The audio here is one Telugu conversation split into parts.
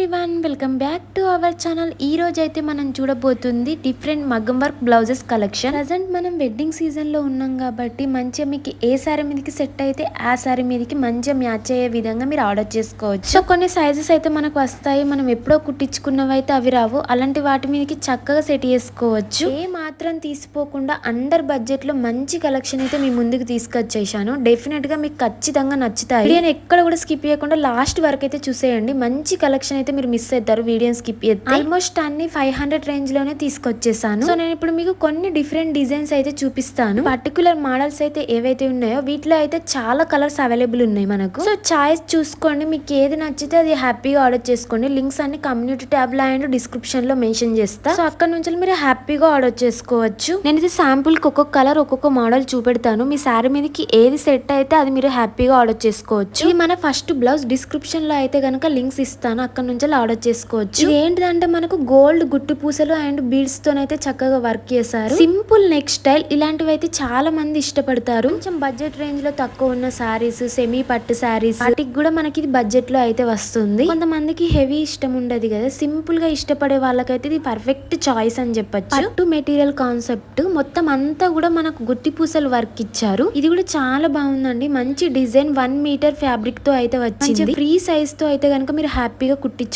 Everyone, welcome back to our channel. ఈ రోజు అయితే మనం చూడబోతుంది డిఫరెంట్ మగ్గం వర్క్ బ్లౌజెస్ కలెక్షన్. ప్రజెంట్ మనం వెడ్డింగ్ సీజన్ లో ఉన్నాం కాబట్టి మంచిగా మీకు ఏ సారీ మీదకి సెట్ అయితే ఆ సారీ మీదకి మంచిగా మ్యాచ్ అయ్యే విధంగా మీరు ఆర్డర్ చేసుకోవచ్చు. సో కొన్ని సైజెస్ అయితే మనకు వస్తాయి, మనం ఎప్పుడో కుట్టించుకున్నవి అయితే అవి రావు. అలాంటి వాటి మీదకి చక్కగా సెట్ చేసుకోవచ్చు. ఏ మాత్రం తీసిపోకుండా అండర్ బడ్జెట్ లో మంచి కలెక్షన్ అయితే మీ ముందుకు తీసుకొచ్చేసాను. డెఫినెట్ గా మీకు ఖచ్చితంగా నచ్చుతాయి. నేను ఎక్కడ కూడా స్కిప్ చేయకుండా లాస్ట్ వరకు అయితే చూసేయండి. మంచి కలెక్షన్ అయితే మీరు మిస్ అవుతారు వీడియోని స్కిప్ చేస్తే. ఆల్మోస్ట్ అన్ని 500 రేంజ్ లోనే తీసుకొచ్చేసాను. సో నేను ఇప్పుడు మీకు కొన్ని డిఫరెంట్ డిజైన్స్ అయితే చూపిస్తాను. పర్టికులర్ మోడల్స్ అయితే ఏవైతే ఉన్నాయో వీటిలో అయితే చాలా కలర్స్ అవైలబుల్ ఉన్నాయి మనకు. సో చాయిస్ చూసుకోండి, మీకు ఏది నచ్చితే అది హ్యాపీగా ఆర్డర్ చేసుకోండి. లింక్స్ అన్ని కమ్యూనిటీ ట్యాబ్ లో అండ్ డిస్క్రిప్షన్ లో మెన్షన్ చేస్తా. సో అక్కడ నుంచి మీరు హ్యాపీగా ఆర్డర్ చేసుకోవచ్చు. నేను ఇది శాంపుల్ కి ఒక్కొక్క కలర్ ఒక్కొక్క మోడల్ చూపెడతాను. మీ శారీ మీదకి ఏది సెట్ అయితే అది మీరు హ్యాపీగా ఆర్డర్ చేసుకోవచ్చు. ఇది మన ఫస్ట్ బ్లౌజ్. డిస్క్రిప్షన్ లో అయితే గనక లింక్స్ ఇస్తాను, అక్కడ నుంచి ఆర్డర్ చేసుకోవచ్చు. ఇది ఏంటిదంటే మనకు గోల్డ్ గుట్టు పూసలు అండ్ బీడ్స్ తోనైతే చక్కగా వర్క్ చేశారు. Simple neck style. ఇలాంటివి అయితే చాలా మంది ఇష్టపడతారు. కొంచెం బడ్జెట్ రేంజ్ లో తక్కువ ఉన్న సారీస్, సెమీ పట్టు సారీస్ వాటికి కూడా మనకి ఇది బడ్జెట్ లో అయితే వస్తుంది. కొంతమందికి హెవీ ఇష్టం ఉండదు కదా, సింపుల్ గా ఇష్టపడే వాళ్ళకైతే ఇది పర్ఫెక్ట్ చాయిస్ అని చెప్పొచ్చు. పట్టు మెటీరియల్ కాన్సెప్ట్ మొత్తం అంతా కూడా మనకు గుట్టి పూసలు వర్క్ ఇచ్చారు. ఇది కూడా చాలా బాగుందండి. మంచి డిజైన్ 1 మీటర్ ఫ్యాబ్రిక్ తో అయితే వచ్చింది. ఫ్రీ సైజ్ తో అయితే గనక మీరు హ్యాపీగా కుట్టించుకోవచ్చు.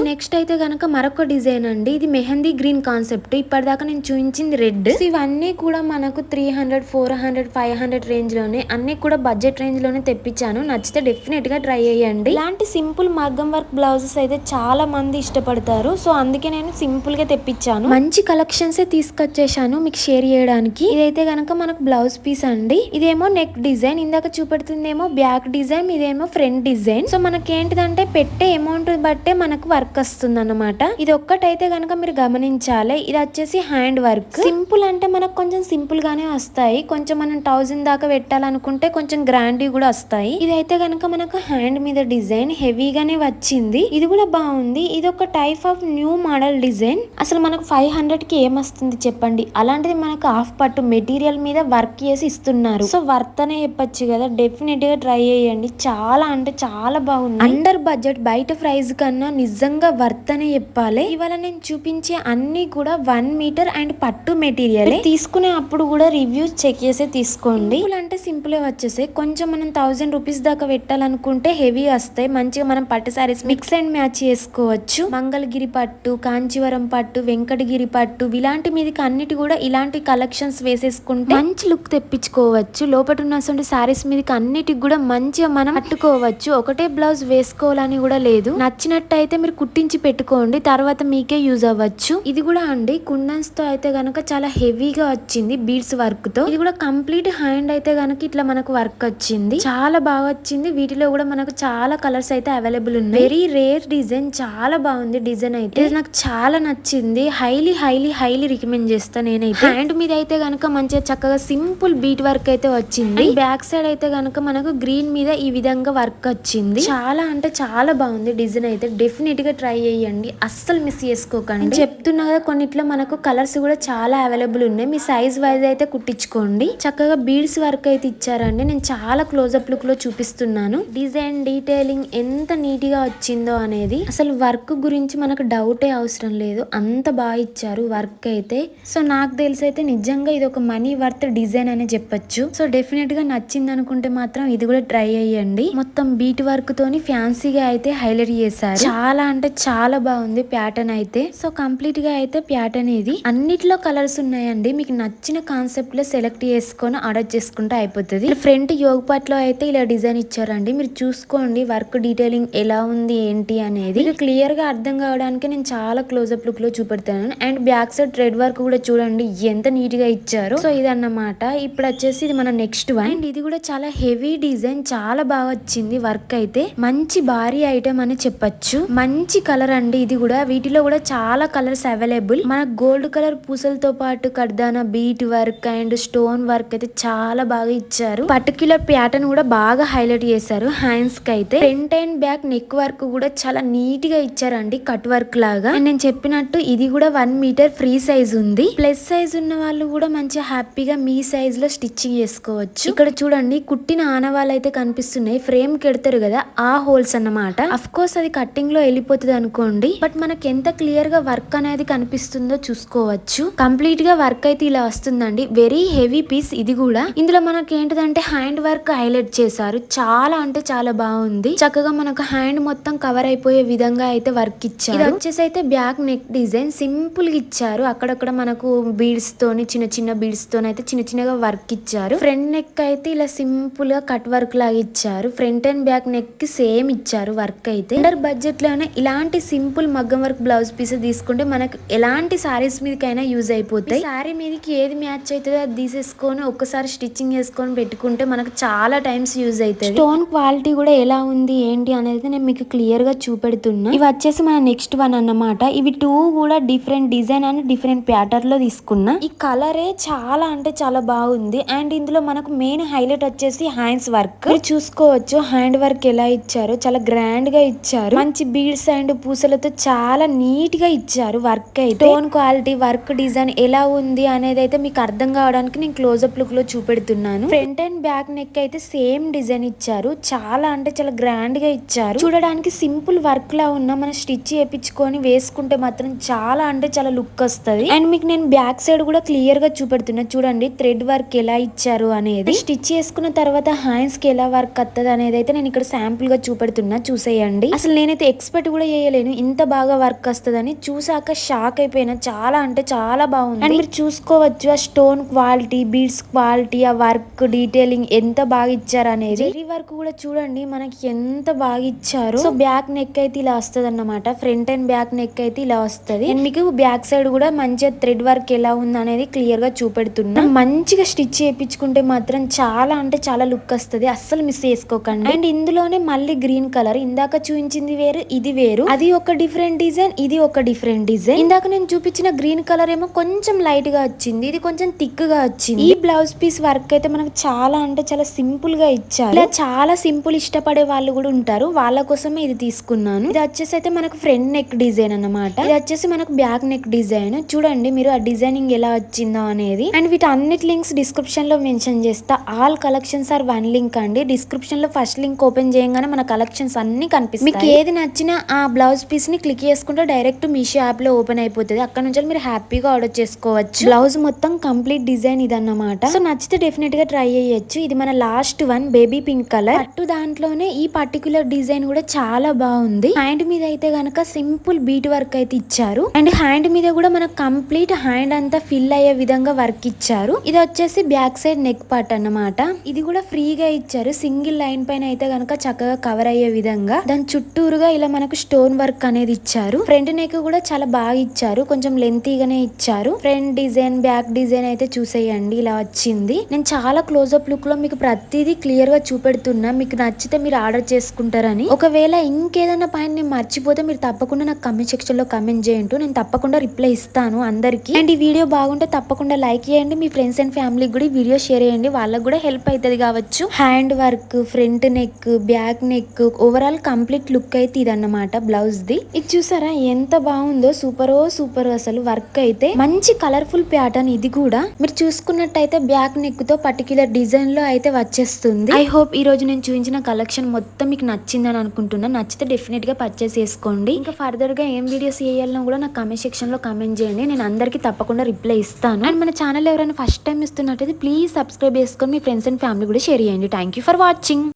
నెక్స్ట్ అయితే గనక మరొక డిజైన్ అండి. ఇది మెహందీ గ్రీన్ కాన్సెప్ట్. ఇప్పటిదాకా నేను చూపించింది రెడ్. ఇవన్నీ కూడా మనకు 300, 400, 500 రేంజ్ లోనే అన్ని కూడా బడ్జెట్ రేంజ్ లోనే తెప్పించాను. నచ్చితే డెఫినెట్ గా ట్రై చేయండి. ఇలాంటి సింపుల్ మగ్గం వర్క్ బ్లౌజెస్ అయితే చాలా మంది ఇష్టపడతారు. సో అందుకే నేను సింపుల్ గా తెప్పించాను. మంచి కలెక్షన్స్ తీసుకొచ్చేసాను మీకు షేర్ చేయడానికి. ఇదైతే గనక మనకు బ్లౌజ్ పీస్ అండి. ఇదేమో నెక్ డిజైన్, ఇందాక చూపెడుతుందేమో బ్యాక్ డిజైన్, ఇదేమో ఫ్రంట్ డిజైన్. సో మనకి ఏంటిదంటే పెట్టే అమౌంట్ బట్టే మనకు వర్క్ వస్తుంది అన్నమాట. ఇది ఒక్కటైతే గనక మీరు గమనించాలి. ఇది వచ్చేసి హ్యాండ్ వర్క్. సింపుల్ అంటే మనకు కొంచెం సింపుల్ గానే వస్తాయి. కొంచెం మనం 1000 దాకా పెట్టాలనుకుంటే కొంచెం గ్రాండ్ కూడా వస్తాయి. ఇదైతే గనక మనకు హ్యాండ్ మీద డిజైన్ హెవీగానే వచ్చింది. ఇది కూడా బాగుంది. ఇది ఒక type of new model design. అసలు మనకు 500 కి ఏమొస్తుంది చెప్పండి. అలాంటిది మనకు హాఫ్ పట్టు మెటీరియల్ మీద వర్క్ చేసి ఇస్తున్నారు. సో వర్త్ అనే చెప్పొచ్చు కదా, డెఫినెట్ గా ట్రై చేయండి. చాలా అంటే చాలా బాగుంది. అండర్ బడ్జెట్ బయట ప్రైస్ కన్నా నిజంగా వర్త్ అనే చెప్పాలి. ఇవాళ నేను చూపించే అన్ని కూడా 1 మీటర్ అండ్ పట్టు మెటీరియల్. తీసుకునే అప్పుడు కూడా రివ్యూస్ చెక్ చేసే తీసుకోండి. అంటే సింపుల్ గా వచ్చేసాయి. కొంచెం మనం 1000 రూపీస్ దాకా పెట్టాలనుకుంటే హెవీ వస్తాయి. మంచిగా మనం పట్టు సారీస్ మిక్స్ అండ్ మ్యాచ్ చేసుకోవచ్చు. మంగళగిరి పట్టు, కాంచీవరం పట్టు, వెంకటగిరి పట్టు ఇలాంటి మీదకి అన్నిటి కూడా ఇలాంటి కలెక్షన్స్ వేసేసుకుంటే మంచి లుక్ తెప్పించుకోవచ్చు. లోపల ఉన్న సారీస్ మీదకి అన్నిటికి కూడా మంచిగా మనం పట్టుకోవచ్చు. ఒకటే బ్లౌజ్ వేసుకోవాలని కూడా లేదు. నచ్చినట్టయితే మీరు కుట్టించి పెట్టుకోండి, తర్వాత మీకే యూజ్ అవ్వచ్చు. ఇది కూడా అండి కుందన్స్ తో అయితే గనక చాలా హెవీగా వచ్చింది బీడ్స్ వర్క్ తో. ఇది కూడా కంప్లీట్ హ్యాండ్ అయితే గనక ఇట్లా మనకు వర్క్ వచ్చింది. చాలా బాగా వచ్చింది. వీటిలో కూడా మనకు చాలా కలర్స్ అయితే అవైలబుల్ ఉన్నాయి. వెరీ రేర్ డిజైన్, చాలా బాగుంది డిజైన్ అయితే. నాకు చాలా నచ్చింది. హైలీ హైలీ హైలీ రికమెండ్ చేస్తా నేనైతే. హ్యాండ్ మీద అయితే గనక మంచిగా చక్కగా సింపుల్ బీట్ వర్క్ అయితే వచ్చింది. బ్యాక్ సైడ్ అయితే గనక మనకు గ్రీన్ మీద ఈ విధంగా వర్క్ వచ్చింది. చాలా అంటే చాలా బాగుంది డిజైన్ అయితే. డెఫినెట్ గా ట్రై చేయండి, అస్సలు మిస్ చేసుకోకండి. చెప్తున్నా కదా కొన్నిట్లో మనకు కలర్స్ కూడా చాలా అవైలబుల్ ఉన్నాయి. మీ సైజ్ వైజ్ అయితే కుట్టించుకోండి. చక్కగా బీడ్స్ వర్క్ అయితే ఇచ్చారండి. నేను చాలా క్లోజ్అప్ లుక్ లో చూపిస్తున్నాను. డిజైన్ డీటెయిలింగ్ ఎంత నీట్ గా వచ్చిందో అనేది అసలు వర్క్ గురించి మనకు డౌటే అవసరం లేదు. అంత బాగా ఇచ్చారు వర్క్ అయితే. సో నాకు తెలిసి అయితే నిజంగా ఇది ఒక మనీ వర్త్ డిజైన్ అనే చెప్పొచ్చు. సో డెఫినెట్ గా నచ్చింది అనుకుంటే మాత్రం ఇది కూడా ట్రై చేయండి. మొత్తం బీట్ వర్క్ తోని ఫ్యాన్సీగా అయితే హైలైట్ చేశారు. చాలా అంటే చాలా బాగుంది ప్యాటర్న్ అయితే. సో కంప్లీట్ గా అయితే ప్యాటర్న్ ఇది. అన్నిట్లో కలర్స్ ఉన్నాయండి. మీకు నచ్చిన కాన్సెప్ట్ లో సెలెక్ట్ చేసుకొని ఆర్డర్ చేసుకుంటే అయిపోతుంది. ఫ్రంట్ యోగ్ పార్ట్ లో అయితే ఇలా డిజైన్ ఇచ్చారండి. మీరు చూసుకోండి వర్క్ డీటెయిలింగ్ ఎలా ఉంది ఏంటి అనేది. ఇది క్లియర్ గా అర్థం కావడానికి నేను చాలా క్లోజ్అప్ లుక్ లో చూపెడతాను. And back side thread work కూడా చూడండి ఎంత నీట్ గా ఇచ్చారు. సో ఇదన్నమాట. ఇప్పుడు వచ్చేసి ఇది మన నెక్స్ట్ వన్. అండ్ ఇది కూడా చాలా హెవీ డిజైన్, చాలా బాగా వచ్చింది వర్క్ అయితే. మంచి భారీ ఐటమ్ అని చెప్పొచ్చు. మంచి కలర్ అండి ఇది కూడా. వీటిలో కూడా చాలా కలర్స్ అవైలబుల్. మన గోల్డ్ కలర్ పూసలతో పాటు కడ్దాన bead work and stone work అయితే చాలా బాగా ఇచ్చారు. పర్టిక్యులర్ ప్యాటర్న్ కూడా బాగా హైలైట్ చేశారు హ్యాండ్స్ కి అయితే. Front and back neck work కూడా చాలా నీట్ గా ఇచ్చారండి, కట్ వర్క్ లాగా. అండ్ నేను చెప్పినట్టు ఇది కూడా 1 మీటర్ ఫ్రీ సైజ్ ఉంది. ప్లస్ సైజ్ ఉన్న వాళ్ళు కూడా మంచిగా హ్యాపీగా మీ సైజ్ లో స్టిచ్చింగ్ చేసుకోవచ్చు. ఇక్కడ చూడండి కుట్టిన ఆనవాళ్ళు అయితే కనిపిస్తున్నాయి. ఫ్రేమ్ కెడతారు కదా ఆ హోల్స్ అన్నమాట. అఫ్ కోర్స్ అది కట్టింగ్ ఫీలింగ్ లో వెళ్ళిపోతుంది అనుకోండి. బట్ మనకి ఎంత క్లియర్ గా వర్క్ అనేది కనిపిస్తుందో చూసుకోవచ్చు. కంప్లీట్ గా వర్క్ అయితే ఇలా వస్తుందండి. వెరీ హెవీ పీస్ ఇది కూడా. ఇందులో మనకి ఏంటిదంటే హ్యాండ్ వర్క్ హైలైట్ చేశారు. చాలా అంటే చాలా బాగుంది. చక్కగా మనకు హ్యాండ్ మొత్తం కవర్ అయిపోయే విధంగా అయితే వర్క్ ఇచ్చారు. ఇది వచ్చేసి అయితే బ్యాక్ నెక్ డిజైన్ సింపుల్ గా ఇచ్చారు. అక్కడక్కడ మనకు బీడ్స్ తోని చిన్న చిన్న బీడ్స్ తోని అయితే చిన్న చిన్నగా వర్క్ ఇచ్చారు. ఫ్రంట్ నెక్ అయితే ఇలా సింపుల్ గా కట్ వర్క్ లాగా ఇచ్చారు. ఫ్రంట్ అండ్ బ్యాక్ నెక్ కి సేమ్ ఇచ్చారు వర్క్ అయితే. అండర్ బడ్జెట్ లోనే ఇలాంటి సింపుల్ మగ్గం వర్క్ బ్లౌజ్ పీస్ తీసుకుంటే మనకు ఎలాంటి సారీస్ మీదకైనా యూజ్ అయిపోతాయి. సారీ మీదకి ఏది మ్యాచ్ అవుతుందో అది తీసేసుకొని ఒక్కసారి స్టిచ్చింగ్ చేసుకొని పెట్టుకుంటే మనకు చాలా టైమ్స్ యూజ్ అవుతుంది. స్టోన్ క్వాలిటీ కూడా ఎలా ఉంది ఏంటి అనేది నేను మీకు క్లియర్ గా చూపెడుతున్నా. ఇవి వచ్చేసి మన నెక్స్ట్ వన్ అన్నమాట. ఇవి టూ కూడా different design and different pattern లో తీసుకున్నా. ఈ కలరే చాలా అంటే చాలా బాగుంది. అండ్ ఇందులో మనకు మెయిన్ హైలైట్ వచ్చేసి హ్యాండ్స్ వర్క్. చూసుకోవచ్చు హ్యాండ్ వర్క్ ఎలా ఇచ్చారు. చాలా గ్రాండ్ గా ఇచ్చారు. మంచి బీడ్స్ అండ్ పూసలతో చాలా నీట్ గా ఇచ్చారు వర్క్ అయితే. టోన్ క్వాలిటీ వర్క్ డిజైన్ ఎలా ఉంది అనేది అయితే మీకు అర్థం కావడానికి నేను క్లోజ్అప్ లుక్ లో చూపెడుతున్నాను. ఫ్రంట్ అండ్ బ్యాక్ నెక్ అయితే సేమ్ డిజైన్ ఇచ్చారు. చాలా అంటే చాలా గ్రాండ్ గా ఇచ్చారు. చూడడానికి సింపుల్ వర్క్ లా ఉన్న మనం స్టిచ్ చేయించుకొని వేసుకుంటే మాత్రం చాలా అంటే చాలా లుక్ వస్తుంది. అండ్ మీకు నేను బ్యాక్ సైడ్ కూడా క్లియర్ గా చూపెడుతున్నా. చూడండి థ్రెడ్ వర్క్ ఎలా ఇచ్చారు అనేది. స్టిచ్ చేసుకున్న తర్వాత హ్యాండ్స్ కి ఎలా వర్క్ వస్తుంది అనేది అయితే నేను ఇక్కడ శాంపుల్ గా చూపెడుతున్నా. చూసేయండి. అసలు నేనైతే ఎక్స్పెక్ట్ కూడా చేయలేను ఇంత బాగా వర్క్ వస్తుందని. చూసాక షాక్ అయిపోయినా. చాలా అంటే చాలా బాగుంది. అండ్ మీరు చూసుకోవచ్చు ఆ స్టోన్ క్వాలిటీ, బీడ్స్ క్వాలిటీ, ఆ వర్క్ డీటెయిలింగ్ ఎంత బాగా ఇచ్చారు అనేది. జరీ వర్క్ కూడా చూడండి మనకి ఎంత బాగా ఇచ్చారు. సో బ్యాక్ నెక్ అయితే ఇలా వస్తుంది అన్నమాట. ఫ్రంట్ అండ్ బ్యాక్ నెక్ అయితే ఇలా వస్తుంది. అండ్ మీకు బ్యాక్ సైడ్ కూడా మంచిగా థ్రెడ్ వర్క్ ఎలా ఉంది అనేది క్లియర్ గా చూపెడుతున్నా. మంచిగా స్టిచ్ చేయించుకుంటే మాత్రం చాలా అంటే చాలా లుక్ వస్తుంది. అస్సలు మిస్ చేసుకోకండి. అండ్ ఇందులోనే మళ్ళీ గ్రీన్ కలర్. ఇందాక చూపించింది వేరు, ఇది వేరు. అది ఒక డిఫరెంట్ డిజైన్, ఇది ఒక డిఫరెంట్ డిజైన్. ఇందాక నేను చూపించిన గ్రీన్ కలర్ ఏమో కొంచెం లైట్ గా వచ్చింది, ఇది కొంచెం థిక్ గా వచ్చింది. ఈ బ్లౌజ్ పీస్ వర్క్ అయితే మనకు చాలా అంటే చాలా సింపుల్ గా ఇచ్చారు. ఇలా చాలా సింపుల్ ఇష్టపడే వాళ్ళు కూడా ఉంటారు. వాళ్ళ కోసమే ఇది తీసుకున్నాను. ఇది వచ్చేసి అయితే మనకు ఫ్రంట్ నెక్ డిజైన్ అన్నమాట. ఇది వచ్చేసి మనకు బ్యాక్ నెక్ డిజైన్. చూడండి మీరు ఆ డిజైనింగ్ ఎలా వచ్చిందో అనేది. అండ్ వీటి అన్నిటి లింక్స్ డిస్క్రిప్షన్ లో మెన్షన్ చేస్తా. All collections are one link అండి. డిస్క్రిప్షన్ లో ఫస్ట్ లింక్ ఓపెన్ చేయగానే మన కలెక్షన్స్ అన్ని కనిపిస్తాయి. మీకు ఏది నచ్చినా ఆ బ్లౌజ్ పీస్ ని క్లిక్ చేసుకుంటే డైరెక్ట్ మీషో యాప్ లో ఓపెన్ అయిపోతుంది. అక్కడ నుంచి మీరు హ్యాపీగా ఆర్డర్ చేసుకోవచ్చు. బ్లౌజ్ మొత్తం కంప్లీట్ డిజైన్ ఇదన్నమాట. సో నచ్చితే డెఫినెట్ గా ట్రై చేయొచ్చు. ఇది మన last one baby pink colour. పట్టు దాంట్లోనే ఈ పర్టికులర్ డిజైన్ కూడా చాలా బాగుంది. హ్యాండ్ మీద అయితే గనక సింపుల్ బీట్ వర్క్ అయితే ఇచ్చారు. అండ్ హ్యాండ్ మీద కూడా మనకు కంప్లీట్ హ్యాండ్ అంతా ఫిల్ అయ్యే విధంగా వర్క్ ఇచ్చారు. ఇది వచ్చేసి బ్యాక్ సైడ్ నెక్ పార్ట్ అన్నమాట. ఇది కూడా ఫ్రీగా ఇచ్చారు. సింగిల్ లైన్ పైన అయితే గనక చక్కగా కవర్ అయ్యే విధంగా దాని చుట్టూరుగా ఇలా మనకు స్టోన్ వర్క్ అనేది ఇచ్చారు. ఫ్రంట్ నెక్ కూడా చాలా బాగా ఇచ్చారు. కొంచెం లెంతీగానే ఇచ్చారు. ఫ్రంట్ డిజైన్, బ్యాక్ డిజైన్ అయితే చూసేయండి ఇలా వచ్చింది. నేను చాలా క్లోజ్అప్ లుక్ లో మీకు ప్రతిదీ క్లియర్ గా చూపెడుతున్నా. మీకు నచ్చితే మీరు ఆర్డర్ చేసుకుంటారని. ఒకవేళ ఇంకేదైనా పాయింట్ నేను మర్చిపోతే మీరు తప్పకుండా నాకు కమెంట్ సెక్షన్ లో కమెంట్ చేయండి. నేను తప్పకుండా రిప్లై ఇస్తాను అందరికి. అండ్ ఈ వీడియో బాగుంటే తప్పకుండా లైక్ చేయండి. మీ ఫ్రెండ్స్ అండ్ ఫ్యామిలీకి కూడా ఈ వీడియో షేర్ చేయండి. వాళ్ళకి కూడా హెల్ప్ అవుతుంది కావచ్చు. Hand work, front neck, back neck, overall complete look అయితే ఇదన్నమాట బ్లౌజ్ ది. ఇది చూసారా ఎంత బాగుందో. సూపర్ అసలు వర్క్ అయితే మంచి కలర్ఫుల్ ప్యాటర్న్. ఇది కూడా మీరు చూసుకున్నట్టయితే బ్యాక్ నెక్ తో పర్టికులర్ డిజైన్ లో అయితే వచ్చేస్తుంది. ఐ హోప్ ఈ రోజు నేను చూపించిన కలెక్షన్ మొత్తం మీకు నచ్చిందని అనుకుంటున్నా. నచ్చితే డెఫినెట్ గా పర్చేస్ చేసుకోండి. ఇంకా ఫర్దర్ గా ఏం వీడియోస్ చేయాలన్నా కూడా నాకు కమెంట్ సెక్షన్ లో కమెంట్ చేయండి. నేను అందరికి తప్పకుండా రిప్లై ఇస్తాను. అండ్ మన ఛానల్ ఎవరైనా ఫస్ట్ టైం ఇస్తున్నట్టయితే ప్లీజ్ సబ్స్క్రైబ్ చేసుకొని మీ ఫ్రెండ్స్ అండ్ ఫ్యామిలీ కూడా షేర్ చేయండి. Thank you for watching.